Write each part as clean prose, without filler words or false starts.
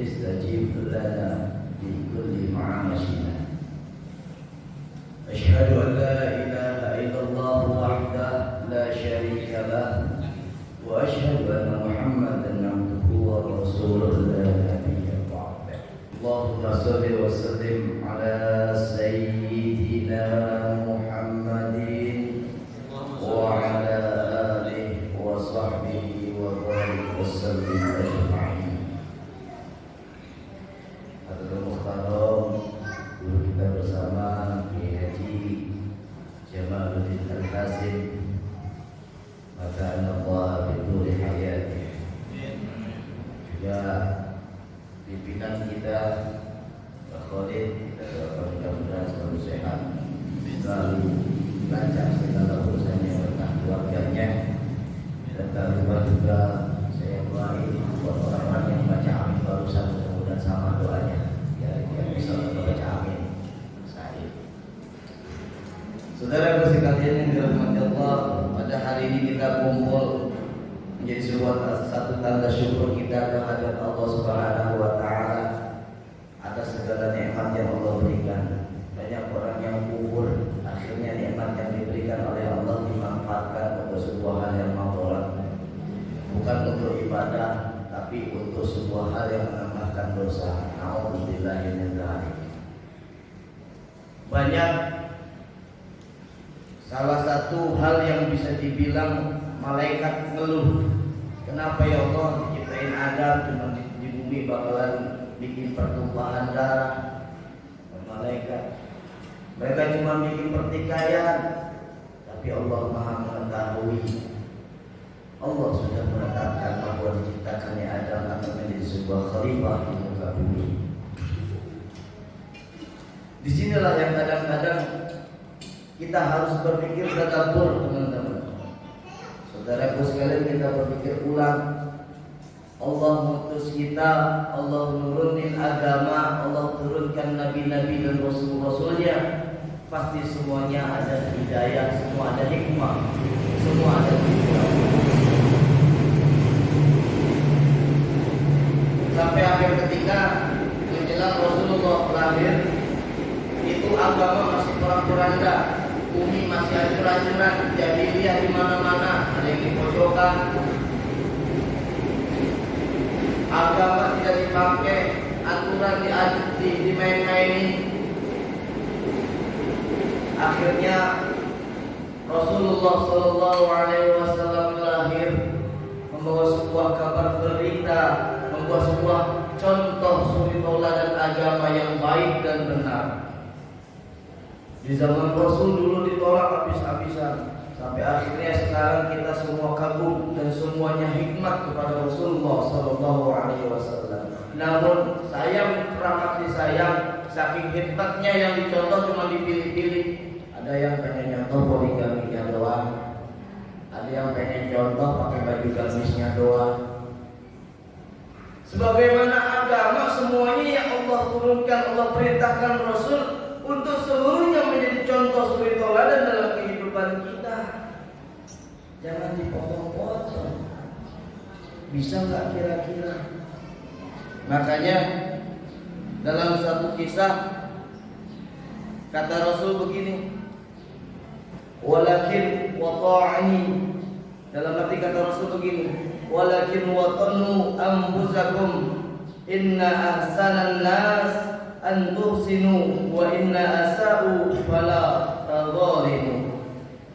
istajib lana di kulli ma'ashina. Asyhadu an la ilaha illallah wahdahu la syarika lah wa asyhadu anna Muhammadan abduhu wa rasuluhu la nabiyya ba'dah. Allahumma shalli wa sallim ala sayyidina Muhammadin wa ala alihi wa sahbihi wa barik wa sallim ajma'in. Guru kita bersama Kiai Haji Jamaluddin Al-Hasim, maka Allah bituli hayati. Juga pimpinan kita Pak Khalid, kita doakan mudah-mudahan selalu sehat, selalu lancar segala urusannya berkah keluarganya, dan tak lupa juga saya doain buat orang-orang yang baca amin barusan, mudah-mudahan sama doanya. Yang bisa membaca amin. Saudara sekalian yang dirahmati Allah, pada hari ini kita kumpul menjadi sebuah satu tanda syukur kita kehadirat Allah Subhanahu wa taala atas segala nikmat yang Allah berikan. Banyak orang yang kufur, akhirnya nikmat yang diberikan oleh Allah dimanfaatkan untuk sebuah hal yang maulah, bukan untuk ibadah, tapi untuk sebuah hal yang menambahkan dosa. Alhamdulillah min dzalik. Banyak, salah satu hal yang bisa dibilang malaikat ngeluh, kenapa ya Allah diciptain Adam cuma di bumi bakalan bikin pertumpahan darah. Malaikat, mereka cuma bikin pertikaian, tapi Allah Maha mengetahui. Allah sudah menetapkan bahwa diciptakannya Adam akan menjadi sebuah khalifah di muka bumi. Disinilah yang kadang-kadang kita harus berpikir tadabbur, teman-teman. Saudaraku sekalian, kita berpikir ulang. Allah mengutus kita, Allah menurunin agama, Allah turunkan nabi-nabi dan rasul-rasulnya. Pasti semuanya ada hidayah, semua ada hikmah, semua ada hikmah. Sampai akhir ketika menjelang Rasulullah lahir, itu agama masih porak-poranda, bumi masih hancur-hancuran, jahiliyah di mana-mana, ada yang dipojokkan. Agama tidak dipakai, aturan dimain-mainin. Akhirnya Rasulullah Shallallahu Alaihi Wasallam lahir membawa sebuah kabar berita, membawa sebuah contoh suri tauladan agama yang baik dan benar. Di zaman Rasul dulu ditolak habis-habisan, sampai akhirnya sekarang kita semua kagum dan semuanya hikmat kepada Rasulullah Shallallahu Alaihi Wasallam. Namun sayang, rahmat disayang, saking hikmatnya yang dicontoh cuma dipilih-pilih. Ada yang pengen nyontoh poligaminya doang, ada yang pengen contoh pakai baju gamisnya doang. Sebagaimana agama semuanya yang Allah turunkan, Allah perintahkan Rasul untuk seluruhnya menjadi contoh suri tauladan dalam kehidupan kita. Jangan dipotong-potong. Bisa nggak kira-kira? Makanya dalam satu kisah kata Rasul begini, walakin wata'ani, dalam arti kata Rasul begini, walakin watanu anfusakum inna ahsanan nas an tuhsinu wa inna asa'u fala tadzalimu.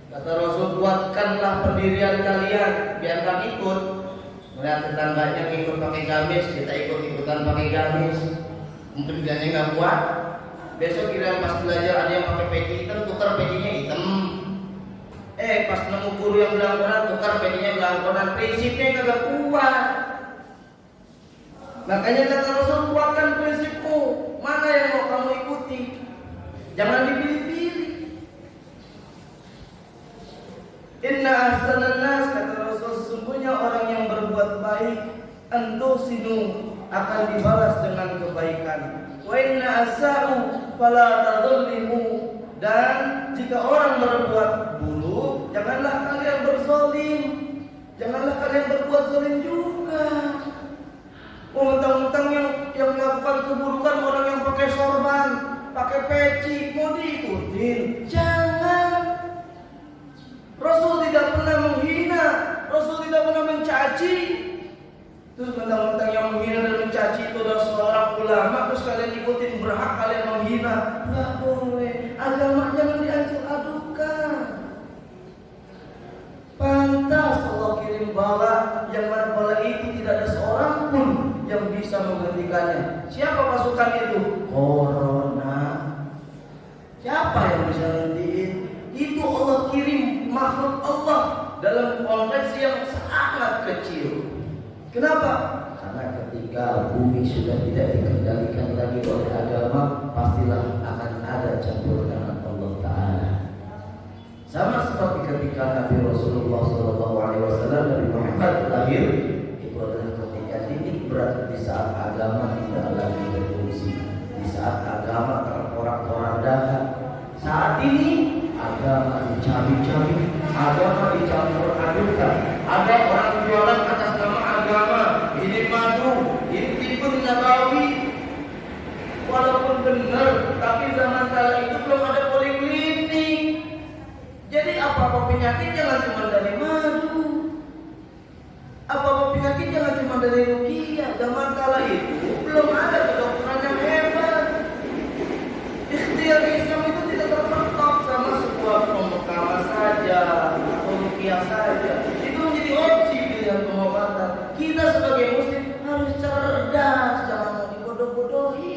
Kata Rasul, kuatkanlah pendirian kalian, biarkan ikut. Melihat tetangganya ikut pakai gamis, kita ikut-ikutan pakai gamis. Mungkin kerjanya nggak kuat. Besok kira pas belajar ada yang pakai peci hitam, tukar pecinya hitam. Pas nemu guru yang belangkonan, tukar pecinya belangkonan. Prinsipnya kagak kuat. Makanya kata Rasul, kuatkan prinsipmu. Mana yang mau kamu ikuti? Jangan dipilih-pilih. Inna ahsanan nas, kata Rasul, sesungguhnya orang yang berbuat baik antusinu akan dibalas dengan kebaikan. Wa inna asa'u fala tadhlimu, dan jika orang berbuat buruk, janganlah kalian berzalim. Janganlah kalian berbuat zalim juga. Mentang-mentang yang melakukan keburukan orang yang pakai sorban, pakai peci, mau diikutin? Jangan. Rasul tidak pernah menghina, Rasul tidak pernah mencaci. Terus mentang-mentang yang menghina dan mencaci itu adalah seorang ulama, terus kalian ikutin, berhak kalian menghina? Nggak boleh. Agama jangan diancur-adukan. Pantas Allah kirim bala, yang mana bala itu tidak ada seorang pun yang bisa menghentikannya. Siapa pasukan itu? Corona. Siapa yang bisa menghentikan? Itu Allah kirim makhluk Allah dalam konteks yang sangat kecil. Kenapa? Karena ketika bumi sudah tidak dikendalikan lagi oleh agama, pastilah akan ada campur tangan Allah Ta'ala. Sama seperti ketika Nabi Rasulullah SAW, Nabi Muhammad lahir, itu adalah ketika titik berat di saat agama tidak lagi berfungsi, di saat agama terporak-porandakan. Saat ini agama dicabik-cabik, agama dicampur adukan. Ada orang jualan atas nama agama, ini madu, ini timun nabawi. Walaupun benar, tapi zaman kala itu belum ada poliklinik. Jadi apa-apa penyakit jangan cuma dari madu, apa-apa penyakit jangan cuma dari ruqyah. Zaman kala itu belum ada kedokteran yang hebat. Ikhtiar Islam itu tidak terpatok sama sebuah pembekalan saja atau ruqyah saja. Itu menjadi opsi pilihan pengobatan. Kita sebagai muslim harus cerdas, jangan mau dibodoh-bodohi.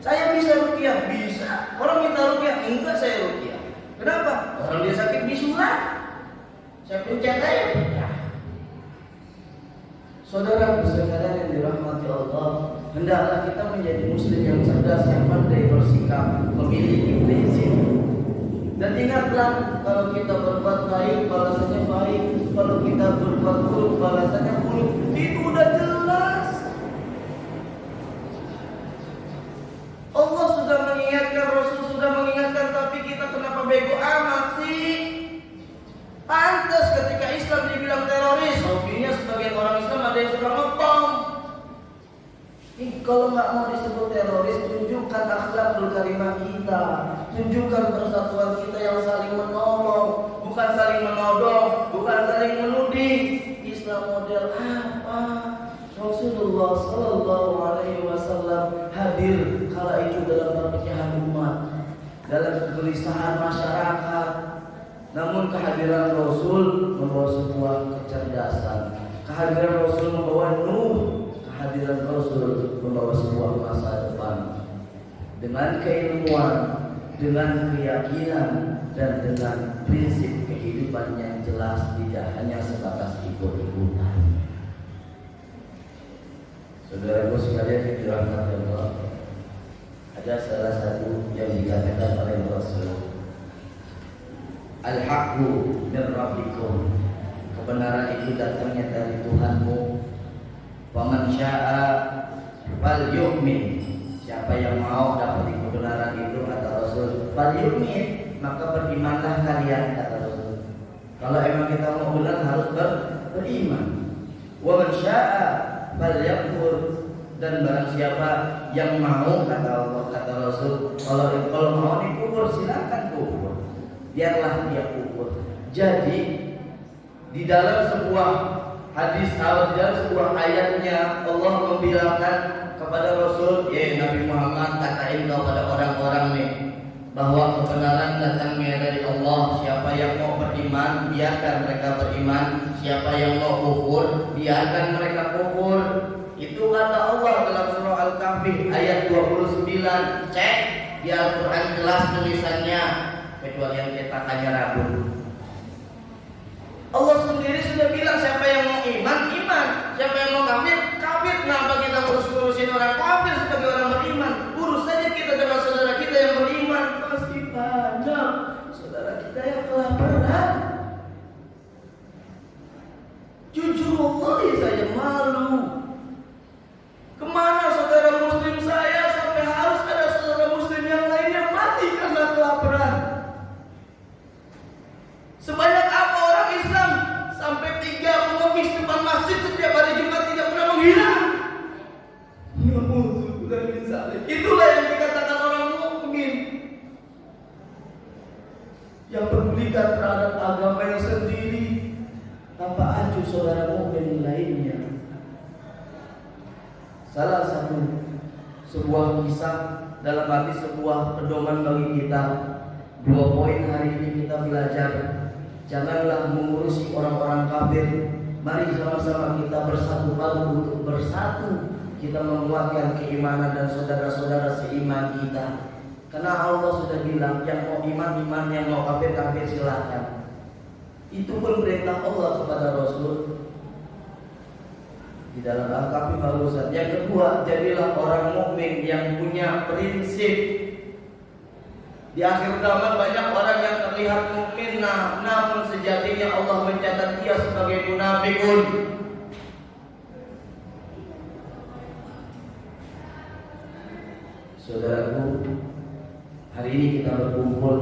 Saya bisa ruqyah, bisa. Orang minta ruqyah, enggak saya ruqyah. Kenapa? Orang dia sakit bisulan, saya pencet aja. Saudara-saudara yang dirahmati Allah, hendaklah kita menjadi muslim yang cerdas, yang pandai bersikap, memiliki prinsip. Dan ingatlah, kalau kita berbuat baik, balasannya baik. Kalau kita berbuat buruk, balasannya buruk. Itu udah jelas. Allah sudah mengingatkan, Rasul sudah mengingatkan, tapi kita kenapa bego amat sih? Pantas ketika Islam dibilang teroris, hobinya sebagian orang Islam ada yang suka ngepong. Kalau nggak mau disebut teroris, tunjukkan akhlakul karimah kita, tunjukkan persatuan kita yang saling menolong, bukan saling menodong, bukan saling menuding. Islam model apa? Rasulullah Sallallahu Alaihi Wasallam hadir kala itu dalam perpecahan umat, dalam kegelisahan masyarakat. Namun kehadiran Rasul membawa sebuah kecerdasan. Kehadiran Rasul membawa nur. Kehadiran Rasul membawa sebuah masa depan. Dengan keilmuan, dengan keyakinan, dan dengan prinsip kehidupan yang jelas, tidak hanya sebatas ikut-ikutan. Saudaraku sekalian yang dirahmati Allah, ada salah satu yang dikatakan oleh Rasul, Al-haqqu min rabbikum, kebenaran itu datangnya dari Tuhanmu. Faman syaa fal yu'min, siapa yang mau dapat kebenaran itu, kata Rasul, fal yu'min, maka berimanlah kalian, kata Rasul. Kalau emang kita mau benar harus beriman. Wa man syaa fal yakfur, dan barang siapa yang mau, kata Allah, kata Rasul, kalau mau dikubur silakan kubur, biarlah dia kubur. Jadi di dalam sebuah hadis atau di dalam sebuah ayatnya Allah membilangkan kepada Rasul, ya Nabi Muhammad, katain kepada orang-orang nih bahwa kebenaran datangnya dari Allah. Siapa yang mau beriman, biarkan mereka beriman. Siapa yang mau kufur, biarkan mereka kufur. Itu kata Allah dalam surah Al-Kahfi ayat 29. Cek di Al-Quran jelas tulisannya, kecuali yang cetakannya ragu. Allah sendiri sudah bilang siapa yang mau iman, iman. Siapa yang mau kafir, kafir. Kenapa kita ngurusin orang kafir sebagai orang beriman? Urus saja kita dengan saudara kita yang beriman. Pasti banyak saudara kita yang kelaparan. Jujur wallahi saya malu. Kemana saudara muslim saya sampai harus ada saudara muslim yang lain yang mati karena kelaparan? Sebanyak apa orang Islam sampai 3 pengemis depan masjid setiap hari Jumat tidak pernah menghilang? Itulah yang dikatakan orang mukmin, yang pedulikan terhadap agamanya sendiri. Apa aja saudara mukmin lainnya? Salah satu sebuah kisah dalam arti sebuah pedoman bagi kita. 2 poin hari ini kita belajar. Janganlah mengurusi orang-orang kafir. Mari sama-sama kita bersatu padu untuk bersatu. Kita menguatkan keimanan dan saudara-saudara seiman kita. Karena Allah sudah bilang, yang mau iman, iman, yang mau kafir, kafir, silakan. Itu pun perintah Allah kepada Rasul di dalam Al-Kahfi barusan. Yang kedua, jadilah orang mukmin yang punya prinsip. Di akhir zaman banyak orang yang terlihat mukmin, namun sejatinya Allah mencatat dia sebagai munafikun. Saudaraku, hari ini kita berkumpul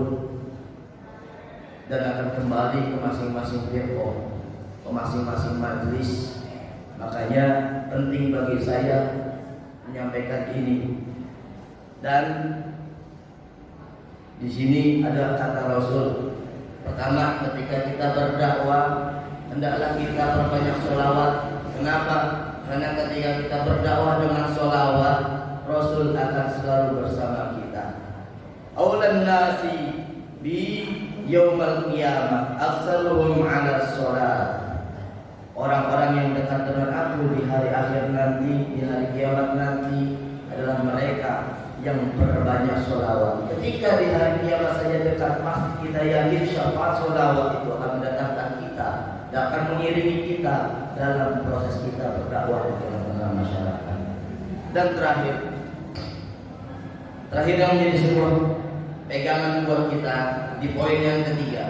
dan akan kembali ke masing-masing firqah, ke masing-masing majelis. Makanya penting bagi saya menyampaikan ini. Dan di sini ada kata Rasul. Pertama, ketika kita berdakwah, hendaklah kita berbanyak sholawat. Kenapa? Karena ketika kita berdakwah dengan sholawat, Rasul akan selalu bersama kita. Aulan nasi bi yaumal qiyamah aksaluhum 'ala sholat. Orang-orang yang dekat dengan aku di hari akhir nanti, di hari kiamat nanti adalah mereka yang berbanyak sholawat. Ketika di hari kiamat saja dekat, pasti kita yakin syafaat sholawat itu akan mendatangkan kita dan akan mengiringi kita dalam proses kita berdakwah di tengah-tengah masyarakat. Dan terakhir yang menjadi sebuah pegangan buat kita di poin yang ketiga.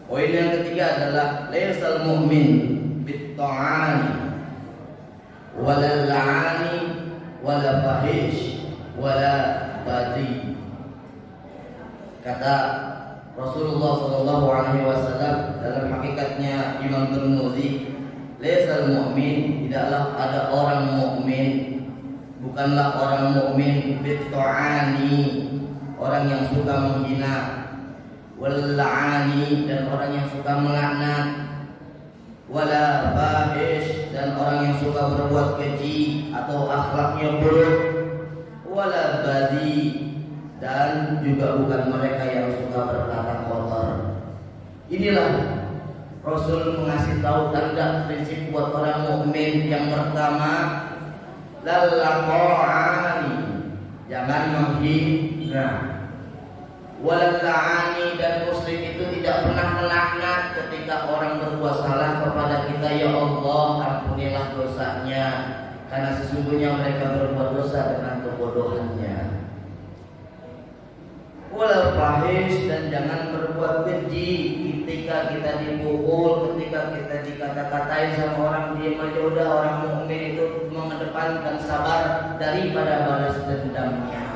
Poin yang ketiga adalah laisal mu'min bit-ta'ani wala la'ani wala fahish wala badi. Kata Rasulullah SAW dalam hakikatnya Imam Tirmidzi, laisal mu'min, tidaklah ada orang mukmin, bukanlah orang mukmin bit-ta'ani, orang yang suka menghina, wal-la'ani, dan orang yang suka melaknat, wala fahish, dan orang yang suka berbuat keji atau akhlaknya buruk, wala badi, dan juga bukan mereka yang suka berkata kotor. Inilah Rasul mengasih tahu tanda prinsip buat orang mukmin. Yang pertama, lal-la'ani, jangan menghina. Wala'ani, dan muslim itu tidak pernah melaknat ketika orang berbuat salah kepada kita. Ya Allah, ampunilah dosanya, karena sesungguhnya mereka berbuat dosa dengan kebodohannya. Wala fahish, dan jangan berbuat keji. Ketika kita dipukul, ketika kita dikata-katain sama orang, diam aja udah. Orang mukmin itu mengedepankan sabar daripada balas dendamnya.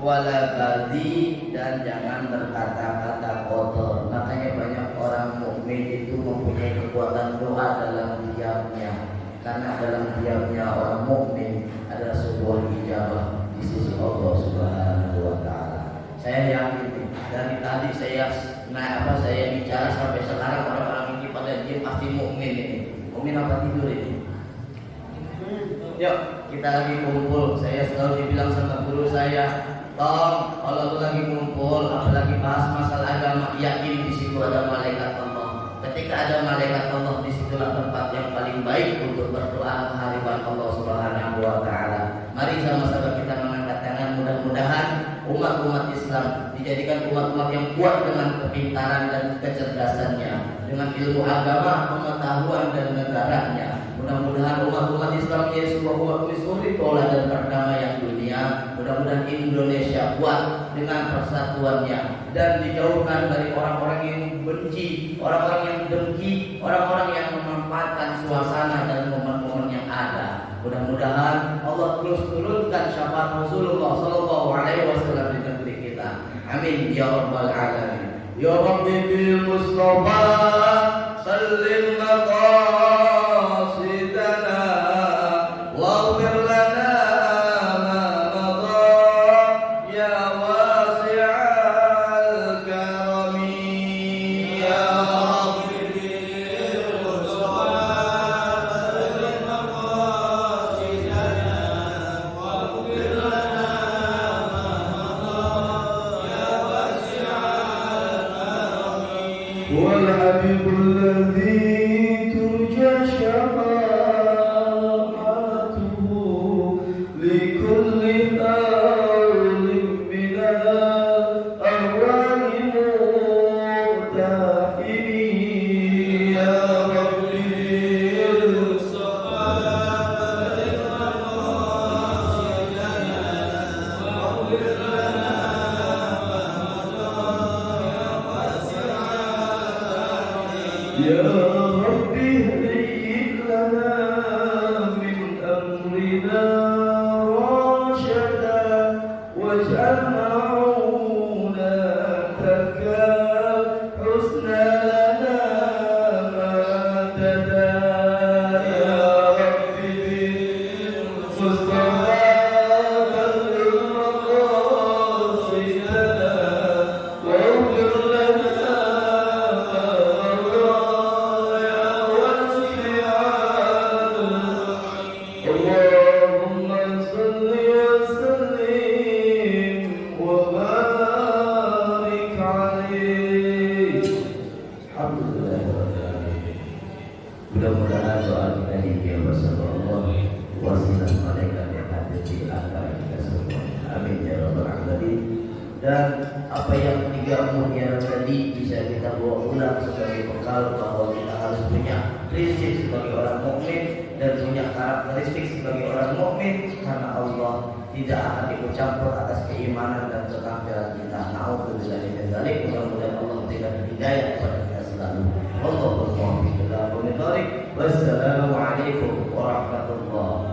Wala badi, dan jangan berkata-kata kotor. Makanya banyak orang mukmin itu mempunyai kekuatan doa dalam diamnya, karena dalam diamnya orang mukmin adalah sebuah ijabah di sisi Allah Subhanahu wa taala. Saya yakin dari tadi saya bicara sampai sekarang orang-orang ini pada diam, pasti mukmin ini. Mukmin apa tidur ini? Yuk, kita lagi kumpul. Saya selalu dibilang sama guru saya, Tom, kalau lu lagi ngumpul, apalagi bahas masalah agama, yakin di situ ada malaikat Allah. Ketika ada malaikat Allah, disitulah tempat yang paling baik untuk berdoa menghadap Allah Subhanahu wa Ta'ala. Mari sama-sama kita mengangkat tangan, mudah-mudahan umat-umat Islam dijadikan umat-umat yang kuat dengan kepintaran dan kecerdasannya, dengan ilmu agama, pengetahuan dan negaranya. Mudah-mudahan umat-umat Islam menjadi sebuah umat misuri pola dan perdamaian dunia. Mudah-mudahan Indonesia kuat dengan persatuannya dan dijauhkan dari orang-orang yang benci, orang-orang yang dengki, orang-orang yang memanfaatkan suasana dan momen-momen yang ada. Mudah-mudahan Allah terus turunkan syafaat Rasulullah Sallallahu Alaihi Wasallam di negeri kita. Amin ya rabbal alamin. Ya Rabbi bil Mustafa sallim maqasidana waghfir lana ma madha ya wasi'al karami ya Rabbi bil Mustafa sallim maqasidana waghfir lana ma madha ya wasi'al karami wal habibul ladzi turja syafa'atuhu likulli awlim minal arwani mu'tahini ya Rabbi Mustafa sallim maqasidana waghfir lana ya Rabbi hayyi lana min amrina rashada waj'al ma'unataka husna lana madada ya Rabbi bil Mustafa balligh maqasidana waghfir lana Allahumma salli wa sallim wa barik alaihi. Alhamdulillah. Mudah-mudahan doa kita dijawab sama Allah. Wasilah malaikat yang hadir di antara kita semua. Amin ya rabbal alamin. Dan apa yang 3 kemudian tadi bisa kita bawa ulang sebagai bekal bahwa kita harus punya prinsip sebagai orang mukmin dan punya karakteristik sebagai orang mukmin, karena Allah tidak akan ikut campur atas keimanan dan ketampilan kita. Nauzubillah min dzalik. Mudah-mudahan Allah memberikan hidayah kepada kita selalu. Wallahu a'lam bishawab. Wassalamualaikum warahmatullahi